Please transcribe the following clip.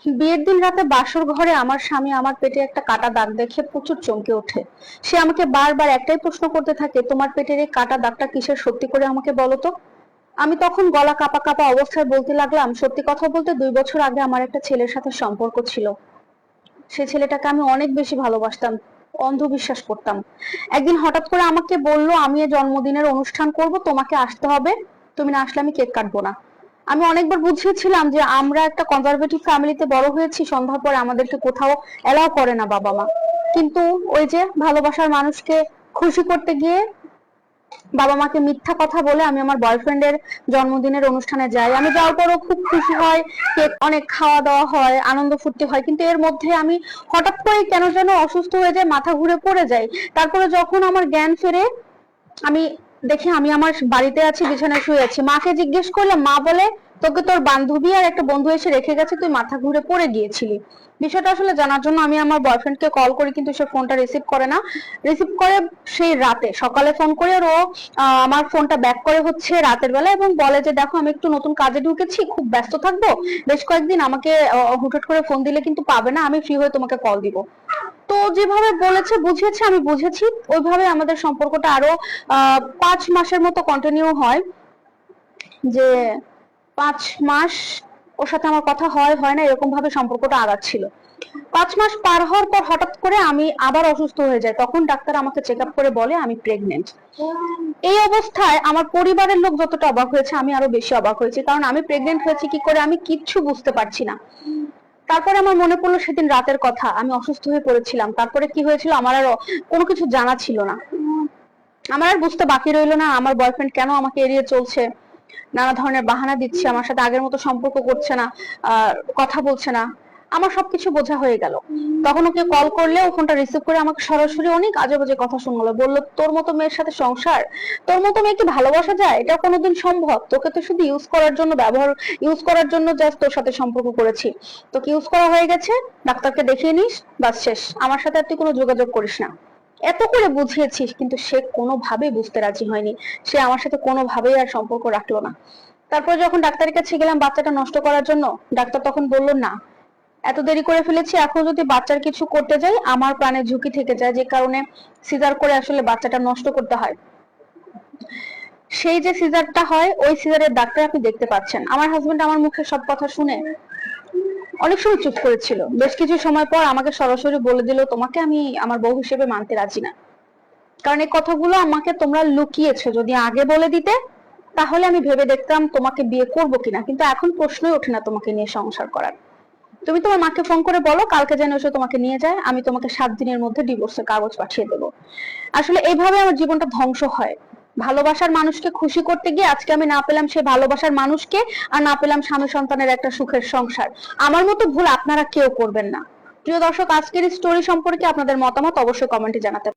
বিয়ের দিন রাতে বাসর ঘরে আমার স্বামী আমার পেটে একটা কাটা দাগ দেখে প্রচুর চমকে ওঠে। সে আমাকে বারবার একটাই প্রশ্ন করতে থাকে, তোমার পেটের এই কাটা দাগটা কিসের, সত্যি করে আমাকে বলো তো। আমি তখন গলা কাপা কাপা অবস্থায় বলতে লাগলাম, সত্যি কথা বলতে 2 বছর আগে আমার একটা ছেলের সাথে সম্পর্ক ছিল। সে ছেলেটাকে আমি অনেক বেশি ভালোবাসতাম, অন্ধবিশ্বাস করতাম। একদিন হঠাৎ করে আমাকে বললো, আমি এ জন্মদিনের অনুষ্ঠান করব, তোমাকে আসতে হবে, তুমি না আসলে আমি কেক কাটবো না। আমি অনেকবার বুঝিয়েছিলাম যে আমরা একটা কনজারভেটিভ ফ্যামিলিতে বড় হয়েছি, সন্ধ্যার পরে আমাদেরকে কোথাও এলাও করে না বাবা মা। কিন্তু ওই যে ভালোবাসার মানুষকে খুশি করতে গিয়ে বাবা মাকে মিথ্যা কথা বলে আমি আমার বয়ফ্রেন্ডের জন্মদিনের অনুষ্ঠানে যাই। আমি যাওয়ার পরও খুব খুশি হয়, কেক অনেক খাওয়া দাওয়া হয়, আনন্দ ফুর্তি হয়, কিন্তু এর মধ্যে আমি হঠাৎ করে কেন যেন অসুস্থ হয়ে যায়, মাথা ঘুরে পড়ে যাই। তারপরে যখন আমার জ্ঞান ফেরে, আমি দেখি আমি আমার বাড়িতে আছি, বিছানায় শুয়ে আছি। মাকে জিজ্ঞেস করলাম, মা বলে তোকে তোর বান্ধবী আর একটা বন্ধু এসে রেখে গেছে, তুই মাথা ঘুরে পড়ে গিয়েছিলি। বিষয়টা আসলে জানার জন্য আমি আমার বয়ফ্রেন্ডকে কল করি, কিন্তু সে ফোনটা রিসিভ করে না। রিসিভ করে সেই রাতে, সকালে ফোন করে আর ও আমার ফোনটা ব্যাক করে হচ্ছে রাতের বেলা, এবং বলে যে দেখো আমি একটু নতুন কাজে ঢুকেছি, খুব ব্যস্ত থাকবো, বেশ কয়েকদিন আমাকে হুটহাট করে ফোন দিলে কিন্তু পাবে না, আমি ফ্রি হয়ে তোমাকে কল দিব। তো যেভাবে বলেছে বুঝিয়েছে, আমি বুঝেছি, ওইভাবে আমাদের সম্পর্কটা আরো 5 মাসের মতো কন্টিনিউ হয়। যে 5 মাস ওর সাথে আমার কথা হয় হয় না, এরকম ভাবে সম্পর্কটা আগাচ্ছিল। 5 মাস পার হওয়ার পর হঠাৎ করে আমি আবার অসুস্থ হয়ে যাই। তখন ডাক্তার আমাকে চেক আপ করে বলে আমি প্রেগনেন্ট। এই অবস্থায় আমার পরিবারের লোক যতটা অবাক হয়েছে, আমি আরো বেশি অবাক হয়েছি, কারণ আমি প্রেগনেন্ট হয়েছি কি করে আমি কিচ্ছু বুঝতে পারছি না। তারপরে আমার মনে পড়লো সেদিন রাতের কথা, আমি অসুস্থ হয়ে পড়েছিলাম। তারপরে কি হয়েছিল আমার আর কোনো কিছু জানা ছিল না। আমার আর বুঝতে বাকি রইলো না আমার বয়ফ্রেন্ড কেন আমাকে এড়িয়ে চলছে, নানা ধরনের বাহানা দিচ্ছে, আমার সাথে আগের মতো সম্পর্ক করছে না, কথা বলছে না। আমার সবকিছু বোঝা হয়ে গেল। তখন ওকে কল করলে ও ফোনটা রিসিভ করে আমাকে সরাসরি অনেক আজে বাজে কথা শুনলো। বললো, তোর মতো মেয়ের সাথে সংসার, তোর মতো মেয়েকে ভালোবাসা যায়, এটা কোনোদিন সম্ভব? তোকে তো শুধু ইউজ করার জন্য, ইউজ করার জন্য জাস্ট তোর সাথে সম্পর্ক করেছি, তোকে ইউজ করা হয়ে গেছে, ডাক্তারকে দেখিয়ে নিস, বাস শেষ, আমার সাথে আর তুই কোনো যোগাযোগ করিস না। এত করে বুঝিয়েছিস, কিন্তু সে কোনোভাবেই বুঝতে রাজি হয়নি। সে আমার সাথে কোনোভাবেই আর সম্পর্ক রাখলো না। তারপর যখন ডাক্তারের কাছে গেলাম বাচ্চাটা নষ্ট করার জন্য, ডাক্তার তখন বলল, না, এত দেরি করে ফেলেছি, এখন যদি বাচ্চার কিছু করতে যাই আমার প্রাণের ঝুঁকি থেকে যায়, যে কারণে সিজার করে আসলে বাচ্চাটা নষ্ট করতে হয়। সেই যে সিজারটা হয়, ওই সিজারের ডাক্তার আপনি দেখতে পাচ্ছেন। আমার হাজবেন্ড আমার মুখে সব কথা শুনে অনেক সময় চুপ করেছিল, বেশ কিছু সময় পর আমাকে সরাসরি বলে দিল, তোমাকে আমি আমার বউ হিসেবে মানতে রাজি না। কারণ এই কথাগুলো আমাকে তোমরা লুকিয়েছো, যদি আগে বলে দিতে তাহলে আমি ভেবে দেখতাম তোমাকে বিয়ে করবো কিনা, কিন্তু এখন প্রশ্নই ওঠে না তোমাকে নিয়ে সংসার করার। তুমি তোমার মাকে ফোন করে বলো কালকে যেন এসে তোমাকে নিয়ে যায়, আমি তোমাকে 7 দিনের মধ্যে ডিভোর্সের কাগজ পাঠিয়ে দেবো। আসলে এইভাবে আমার জীবনটা ধ্বংস হয়। ভালোবাসার মানুষকে খুশি করতে গিয়ে আজকে আমি না পেলাম সে ভালোবাসার মানুষকে, আর না পেলাম স্বামী সন্তানের একটা সুখের সংসার। আমার মতো ভুল আপনারা কেউ করবেন না। প্রিয় দর্শক, আজকের স্টোরি সম্পর্কে আপনাদের মতামত অবশ্যই কমেন্টে জানাতে